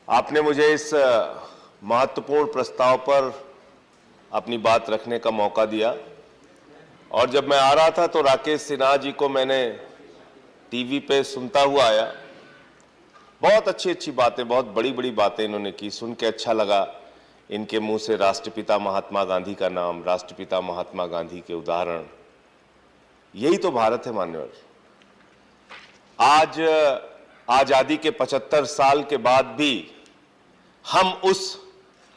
आपने मुझे इस महत्वपूर्ण प्रस्ताव पर अपनी बात रखने का मौका दिया और जब मैं आ रहा था तो राकेश सिन्हा जी को मैंने टीवी पे सुनता हुआ आया। बहुत अच्छी अच्छी बातें, बहुत बड़ी बड़ी बातें इन्होंने की, सुन के अच्छा लगा। इनके मुंह से राष्ट्रपिता महात्मा गांधी का नाम, राष्ट्रपिता महात्मा गांधी के उदाहरण, यही तो भारत है मान्यवर। आज आजादी के 75 साल के बाद भी हम उस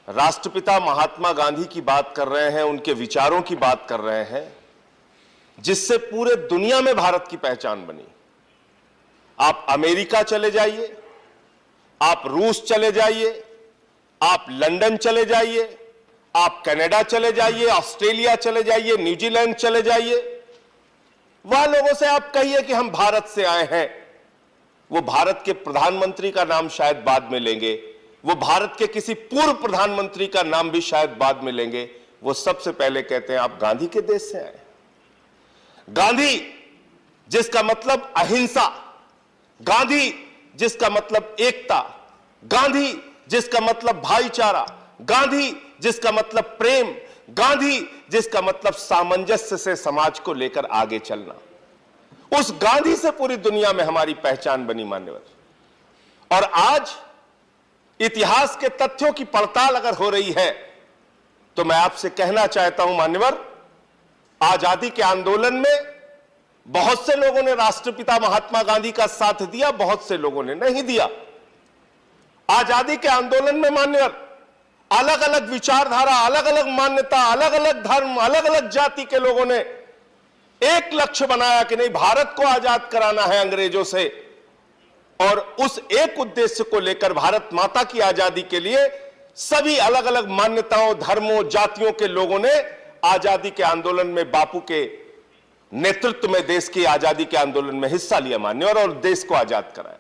राष्ट्रपिता महात्मा गांधी की बात कर रहे हैं, उनके विचारों की बात कर रहे हैं, जिससे पूरे दुनिया में भारत की पहचान बनी। आप अमेरिका चले जाइए, आप रूस चले जाइए, आप लंदन चले जाइए, आप कनाडा चले जाइए, ऑस्ट्रेलिया चले जाइए, न्यूजीलैंड चले जाइए, वहां लोगों से आप कहिए कि हम भारत से आए हैं, वो भारत के प्रधानमंत्री का नाम शायद बाद में लेंगे, वो भारत के किसी पूर्व प्रधानमंत्री का नाम भी शायद बाद में लेंगे। वो सबसे पहले कहते हैं आप गांधी के देश से आए। गांधी जिसका मतलब अहिंसा, गांधी जिसका मतलब एकता, गांधी जिसका मतलब भाईचारा, गांधी जिसका मतलब प्रेम, गांधी जिसका मतलब सामंजस्य से समाज को लेकर आगे चलना, उस गांधी से पूरी दुनिया में हमारी पहचान बनी मान्यवर। और आज इतिहास के तथ्यों की पड़ताल अगर हो रही है तो मैं आपसे कहना चाहता हूं मान्यवर, आजादी के आंदोलन में बहुत से लोगों ने राष्ट्रपिता महात्मा गांधी का साथ दिया, बहुत से लोगों ने नहीं दिया। आजादी के आंदोलन में मान्यवर अलग अलग विचारधारा, अलग अलग मान्यता, अलग अलग धर्म, अलग अलग जाति के लोगों ने एक लक्ष्य बनाया कि नहीं, भारत को आजाद कराना है अंग्रेजों से। और उस एक उद्देश्य को लेकर भारत माता की आजादी के लिए सभी अलग अलग मान्यताओं, धर्मों, जातियों के लोगों ने आजादी के आंदोलन में, बापू के नेतृत्व में देश की आजादी के आंदोलन में हिस्सा लिया मान्यवर, और देश को आजाद कराया।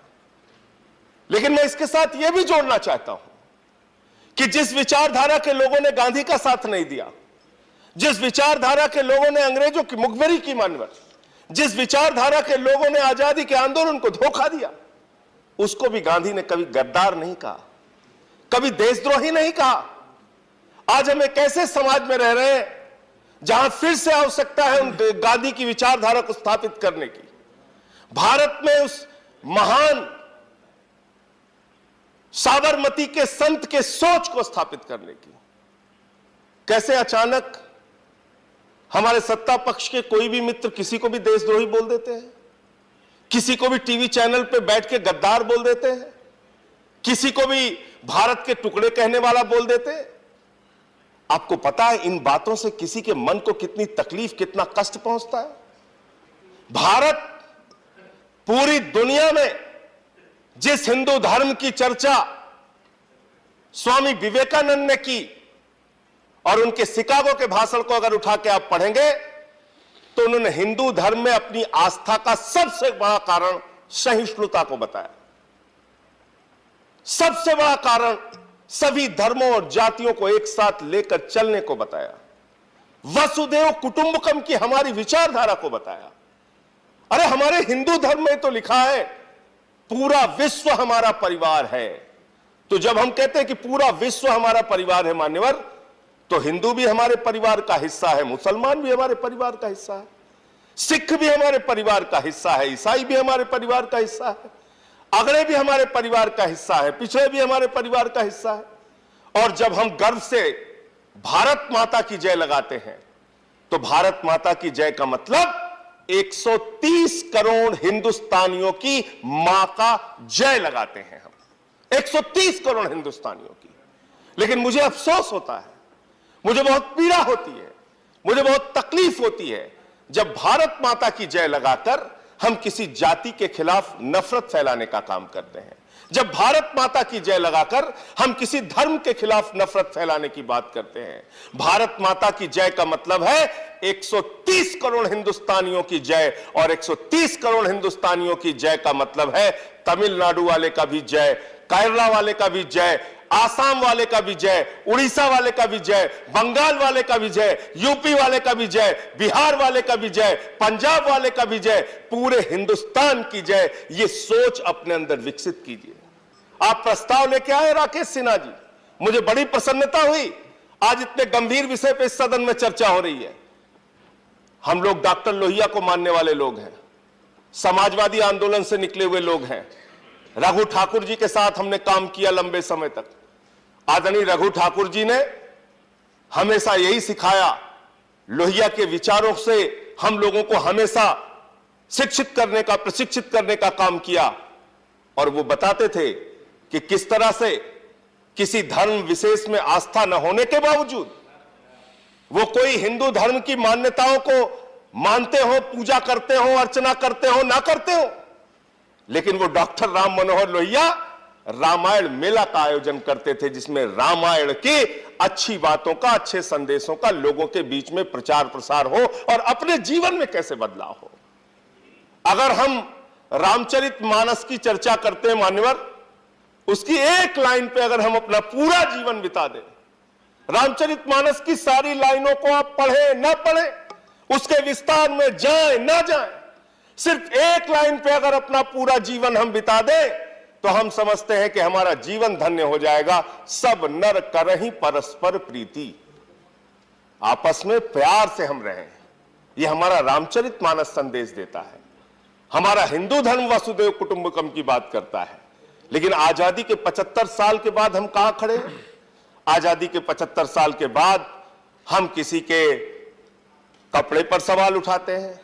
लेकिन मैं इसके साथ यह भी जोड़ना चाहता हूं कि जिस विचारधारा के लोगों ने गांधी का साथ नहीं दिया, जिस विचारधारा के लोगों ने अंग्रेजों की मुखबिरी की मान्यवर, जिस विचारधारा के लोगों ने आजादी के आंदोलन को धोखा दिया, उसको भी गांधी ने कभी गद्दार नहीं कहा, कभी देशद्रोही नहीं कहा। आज हम एक ऐसे समाज में रह रहे हैं जहां फिर से आवश्यकता है उन गांधी की विचारधारा को स्थापित करने की, भारत में उस महान साबरमती के संत के सोच को स्थापित करने की। कैसे अचानक हमारे सत्ता पक्ष के कोई भी मित्र किसी को भी देशद्रोही बोल देते हैं, किसी को भी टीवी चैनल पे बैठ के गद्दार बोल देते हैं, किसी को भी भारत के टुकड़े कहने वाला बोल देते हैं। आपको पता है इन बातों से किसी के मन को कितनी तकलीफ, कितना कष्ट पहुंचता है। भारत पूरी दुनिया में जिस हिंदू धर्म की चर्चा स्वामी विवेकानंद ने की, और उनके शिकागो के भाषण को अगर उठा के आप पढ़ेंगे तो उन्होंने हिंदू धर्म में अपनी आस्था का सबसे बड़ा कारण सहिष्णुता को बताया। सबसे बड़ा कारण सभी धर्मों और जातियों को एक साथ लेकर चलने को बताया। वसुधैव कुटुंबकम की हमारी विचारधारा को बताया। अरे हमारे हिंदू धर्म में तो लिखा है पूरा विश्व हमारा परिवार है। तो जब हम कहते हैं कि पूरा विश्व हमारा परिवार है मान्यवर, तो हिंदू भी हमारे परिवार का हिस्सा है, मुसलमान भी हमारे परिवार का हिस्सा है, सिख भी हमारे परिवार का हिस्सा है, ईसाई भी हमारे परिवार का हिस्सा है, अगड़े भी हमारे परिवार का हिस्सा है, पिछड़े भी हमारे परिवार का हिस्सा है। और जब हम गर्व से भारत माता की जय लगाते हैं तो भारत माता की जय का मतलब 130 करोड़ हिंदुस्तानियों की मां का जय लगाते हैं हम, 130 करोड़ हिंदुस्तानियों की। लेकिन मुझे अफसोस होता है, मुझे बहुत पीड़ा होती है, मुझे बहुत तकलीफ होती है जब भारत माता की जय लगाकर हम किसी जाति के खिलाफ नफरत फैलाने का काम करते हैं, जब भारत माता की जय लगाकर हम किसी धर्म के खिलाफ नफरत फैलाने की बात करते हैं। भारत माता की जय का मतलब है 130 करोड़ हिंदुस्तानियों की जय, और 130 करोड़ हिंदुस्तानियों की जय का मतलब है तमिलनाडु वाले का भी जय, केरला वाले का भी जय, आसाम वाले का भी जय, उड़ीसा वाले का भी जय, बंगाल वाले का भी जय, यूपी वाले का भी जय, बिहार वाले का भी जय, पंजाब वाले का भी जय, पूरे हिंदुस्तान की जय। ये सोच अपने अंदर विकसित कीजिए। आप प्रस्ताव लेके आए राकेश सिन्हा जी, मुझे बड़ी प्रसन्नता हुई। आज इतने गंभीर विषय पे इस सदन में चर्चा हो रही है। हम लोग डॉक्टर लोहिया को मानने वाले लोग हैं, समाजवादी आंदोलन से निकले हुए लोग हैं। रघु ठाकुर जी के साथ हमने काम किया लंबे समय तक। आदरणीय रघु ठाकुर जी ने हमेशा यही सिखाया, लोहिया के विचारों से हम लोगों को हमेशा शिक्षित करने का, प्रशिक्षित करने का काम किया। और वो बताते थे कि किस तरह से किसी धर्म विशेष में आस्था न होने के बावजूद वो कोई हिंदू धर्म की मान्यताओं को मानते हो, पूजा करते हो, अर्चना करते हो, ना करते हो, लेकिन वो डॉक्टर राम मनोहर लोहिया रामायण मेला का आयोजन करते थे, जिसमें रामायण की अच्छी बातों का, अच्छे संदेशों का लोगों के बीच में प्रचार प्रसार हो और अपने जीवन में कैसे बदलाव हो। अगर हम रामचरितमानस की चर्चा करते हैं मान्यवर, उसकी एक लाइन पे अगर हम अपना पूरा जीवन बिता दें, रामचरितमानस की सारी लाइनों को आप पढ़े ना पढ़े, उसके विस्तार में जाए ना जाए, सिर्फ एक लाइन पे अगर अपना पूरा जीवन हम बिता दें तो हम समझते हैं कि हमारा जीवन धन्य हो जाएगा। सब नर करहि परस्पर प्रीति, आपस में प्यार से हम रहें, यह हमारा रामचरितमानस संदेश देता है। हमारा हिंदू धर्म वसुदेव कुटुंबकम की बात करता है। लेकिन आजादी के 75 साल के बाद हम कहां खड़े हैं? आजादी के 75 साल के बाद हम किसी के कपड़े पर सवाल उठाते हैं,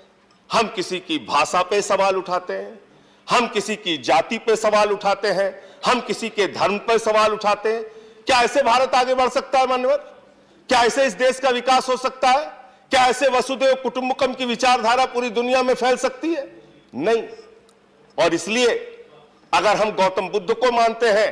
हम किसी की भाषा पे सवाल उठाते हैं, हम किसी की जाति पे सवाल उठाते हैं, हम किसी के धर्म पर सवाल उठाते हैं। क्या ऐसे भारत आगे बढ़ सकता है मान्यवर? क्या ऐसे इस देश का विकास हो सकता है? क्या ऐसे वसुदेव कुटुंबकम की विचारधारा पूरी दुनिया में फैल सकती है? नहीं। और इसलिए अगर हम गौतम बुद्ध को मानते हैं,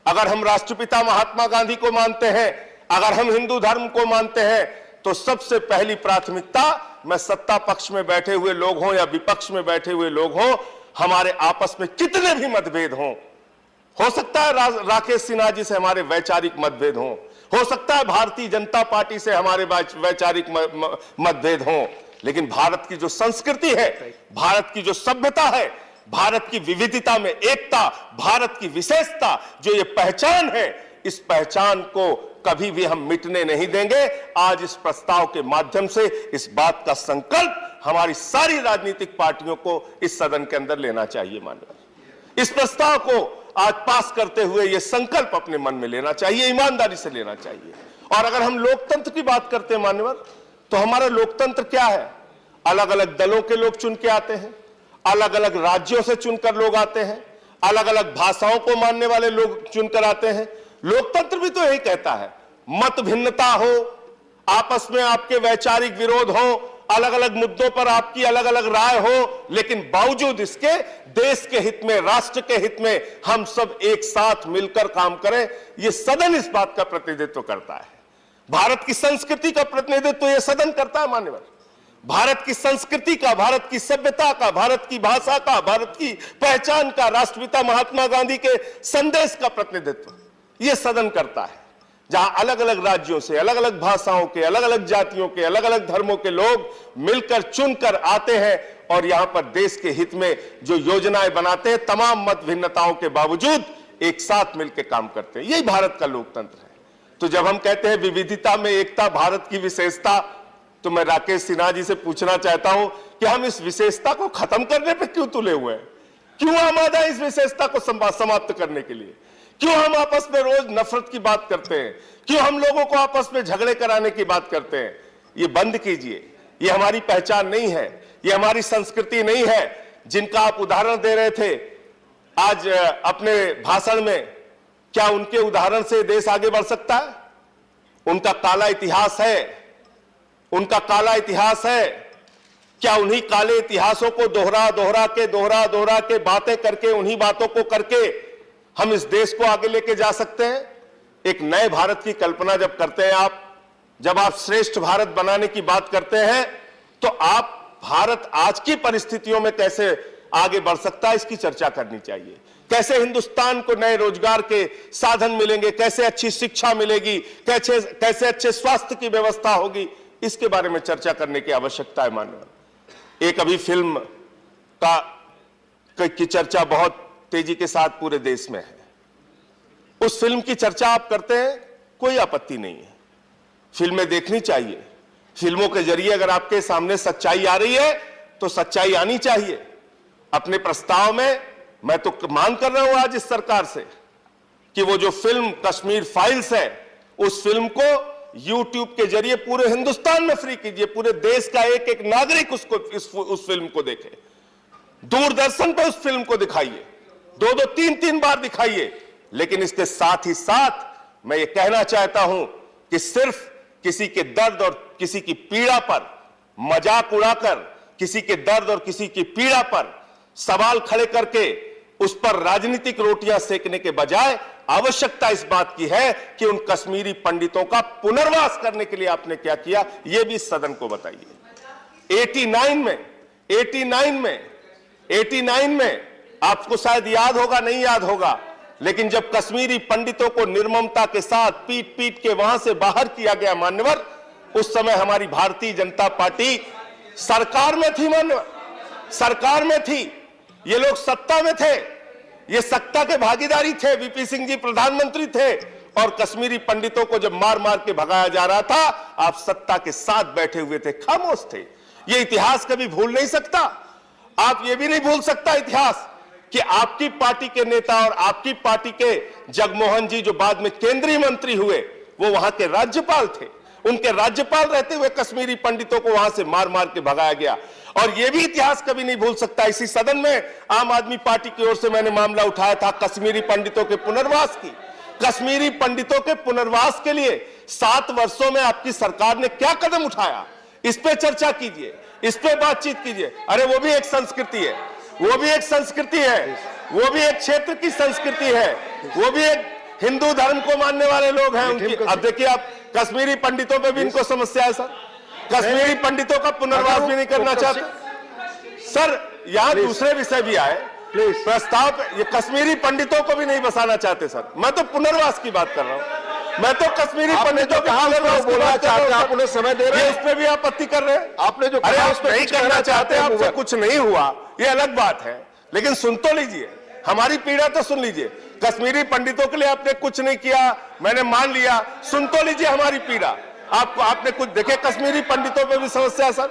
अगर हम राष्ट्रपिता महात्मा गांधी को मानते हैं, अगर हम हिंदू धर्म को मानते हैं, तो सबसे पहली प्राथमिकता, मैं सत्ता पक्ष में बैठे हुए लोग हों या विपक्ष में बैठे हुए लोग हों, हमारे आपस में कितने भी मतभेद हों, हो सकता है राकेश सिन्हा जी से हमारे वैचारिक मतभेद हों, हो सकता है भारतीय जनता पार्टी से हमारे वैचारिक मतभेद हों, लेकिन भारत की जो संस्कृति है, भारत की जो सभ्यता है, भारत की विविधता में एकता, भारत की विशेषता, जो ये पहचान है, इस पहचान को कभी भी हम मिटने नहीं देंगे। आज इस प्रस्ताव के माध्यम से इस बात का संकल्प हमारी सारी राजनीतिक पार्टियों को इस सदन के अंदर लेना चाहिए माननीय। इस प्रस्ताव को आज पास करते हुए यह संकल्प अपने मन में लेना चाहिए, ईमानदारी से लेना चाहिए। और अगर हम लोकतंत्र की बात करते हैं मान्यवर, तो हमारा लोकतंत्र क्या है? अलग अलग दलों के लोग चुन के आते हैं, अलग अलग राज्यों से चुनकर लोग आते हैं, अलग अलग भाषाओं को मानने वाले लोग चुनकर आते हैं। लोकतंत्र भी तो यही कहता है, मत भिन्नता हो, आपस में आपके वैचारिक विरोध हो, अलग अलग मुद्दों पर आपकी अलग अलग राय हो, लेकिन बावजूद इसके देश के हित में, राष्ट्र के हित में हम सब एक साथ मिलकर काम करें। यह सदन इस बात का प्रतिनिधित्व करता है। भारत की संस्कृति का प्रतिनिधित्व यह सदन करता है मान्यवर। भारत की संस्कृति का, भारत की सभ्यता का, भारत की भाषा का, भारत की पहचान का, राष्ट्रपिता महात्मा गांधी के संदेश का प्रतिनिधित्व यह सदन करता है। जहां अलग अलग राज्यों से, अलग अलग भाषाओं के, अलग अलग जातियों के, अलग अलग धर्मों के लोग मिलकर चुनकर आते हैं और यहां पर देश के हित में जो योजनाएं बनाते हैं, तमाम मत भिन्नताओं के बावजूद एक साथ मिलकर काम करते हैं। यही भारत का लोकतंत्र है। तो जब हम कहते हैं विविधता में एकता, भारत की विशेषता, तो मैं राकेश सिन्हा जी से पूछना चाहता हूं कि हम इस विशेषता को खत्म करने पर क्यों तुले हुए हैं? क्यों आमादा इस विशेषता को समाप्त करने के लिए? क्यों हम आपस में रोज नफरत की बात करते हैं? क्यों हम लोगों को आपस में झगड़े कराने की बात करते हैं? ये बंद कीजिए। ये हमारी पहचान नहीं है, ये हमारी संस्कृति नहीं है। जिनका आप उदाहरण दे रहे थे आज अपने भाषण में, क्या उनके उदाहरण से देश आगे बढ़ सकता है? उनका काला इतिहास है, उनका काला इतिहास है। क्या उन्हीं काले इतिहासों को दोहरा के बातें करके, उन्हीं बातों को करके हम इस देश को आगे लेके जा सकते हैं? एक नए भारत की कल्पना जब करते हैं आप, जब आप श्रेष्ठ भारत बनाने की बात करते हैं, तो आप भारत आज की परिस्थितियों में कैसे आगे बढ़ सकता है, इसकी चर्चा करनी चाहिए। कैसे हिंदुस्तान को नए रोजगार के साधन मिलेंगे, कैसे अच्छी शिक्षा मिलेगी, कैसे अच्छे स्वास्थ्य की व्यवस्था होगी, इसके बारे में चर्चा करने की आवश्यकता है माननीय। एक अभी फिल्म की चर्चा बहुत तेजी के साथ पूरे देश में है। उस फिल्म की चर्चा आप करते हैं, कोई आपत्ति नहीं है, फिल्में देखनी चाहिए। फिल्मों के जरिए अगर आपके सामने सच्चाई आ रही है तो सच्चाई आनी चाहिए। अपने प्रस्ताव में मैं तो मांग कर रहा हूं आज इस सरकार से कि वो जो फिल्म कश्मीर फाइल्स है, उस फिल्म को YouTube के जरिए पूरे हिंदुस्तान में फ्री कीजिए, पूरे देश का एक एक नागरिक उस फिल्म को देखे। दूरदर्शन पर उस फिल्म को दिखाइए, 2-2, 3-3 बार दिखाइए। लेकिन इसके साथ ही साथ मैं ये कहना चाहता हूं कि सिर्फ किसी के दर्द और किसी की पीड़ा पर मजाक उड़ाकर, किसी के दर्द और किसी की पीड़ा पर सवाल खड़े करके उस पर राजनीतिक रोटियां सेकने के बजाय आवश्यकता इस बात की है कि उन कश्मीरी पंडितों का पुनर्वास करने के लिए आपने क्या किया, यह भी सदन को बताइए। 89 में आपको शायद याद होगा, नहीं याद होगा, लेकिन जब कश्मीरी पंडितों को निर्ममता के साथ पीट पीट के वहां से बाहर किया गया मान्यवर, उस समय हमारी भारतीय जनता पार्टी सरकार में थी, मान्यवर सरकार में थी, ये लोग सत्ता में थे, ये सत्ता के भागीदारी थे, वीपी सिंह जी प्रधानमंत्री थे, और कश्मीरी पंडितों को जब मार मार के भगाया जा रहा था, आप सत्ता के साथ बैठे हुए थे, खामोश थे। ये इतिहास कभी भूल नहीं सकता। आप ये भी नहीं भूल सकता इतिहास कि आपकी पार्टी के नेता और आपकी पार्टी के जगमोहन जी, जो बाद में केंद्रीय मंत्री हुए, वो वहां के राज्यपाल थे। उनके राज्यपाल रहते हुए कश्मीरी पंडितों को वहां से मार मार के भगाया गया। और यह भी इतिहास कभी नहीं भूल सकता। इसी सदन में आम आदमी पार्टी की ओर से मैंने मामला उठाया था कश्मीरी पंडितों के पुनर्वास की। कश्मीरी पंडितों के पुनर्वास के लिए 7 वर्षों में आपकी सरकार ने क्या कदम उठाया, इस पे चर्चा कीजिए, इस पे बातचीत कीजिए। अरे वो भी एक संस्कृति है, वो भी एक संस्कृति है, वो भी एक क्षेत्र की संस्कृति है, वो भी एक हिंदू धर्म को मानने वाले लोग हैं उनकी। अब देखिए, आप कश्मीरी पंडितों पे भी इनको समस्या है सर, कश्मीरी पंडितों का पुनर्वास भी नहीं करना चाहते सर। यहाँ दूसरे विषय भी आए प्रस्ताव, ये कश्मीरी पंडितों को भी नहीं बसाना चाहते सर। मैं तो पुनर्वास की बात कर रहा हूँ, मैं तो कश्मीरी पंडितों के पुनर्वास की बात कर रहा हूँ। आप उन्हें समय दे रहे हैं, उस पर भी आपत्ति कर रहे हैं। आपने जो अरे आप नहीं करना चाहते, आपसे कुछ नहीं हुआ, ये अलग बात है, लेकिन सुन तो लीजिए, हमारी पीड़ा तो सुन लीजिए। कश्मीरी पंडितों के लिए आपने कुछ नहीं किया, मैंने मान लिया, सुन तो लीजिए हमारी पीड़ा। आपको आपने कुछ देखे, कश्मीरी पंडितों पे भी समस्या सर,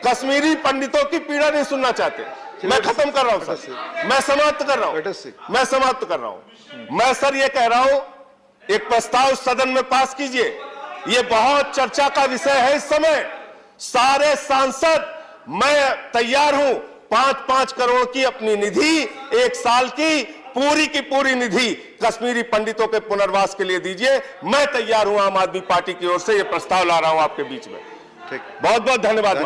कश्मीरी पंडितों की पीड़ा नहीं सुनना चाहते। मैं खत्म कर रहा हूं सर, मैं समाप्त कर रहा हूं, मैं सर ये कह रहा हूं, एक प्रस्ताव सदन में पास कीजिए। ये बहुत चर्चा का विषय है इस समय। सारे सांसद, मैं तैयार हूं 5-5 करोड़ की अपनी निधि, 1 साल की पूरी निधि कश्मीरी पंडितों के पुनर्वास के लिए दीजिए। मैं तैयार हूं, आम आदमी पार्टी की ओर से यह प्रस्ताव ला रहा हूं आपके बीच में। ठीक, बहुत बहुत धन्यवाद।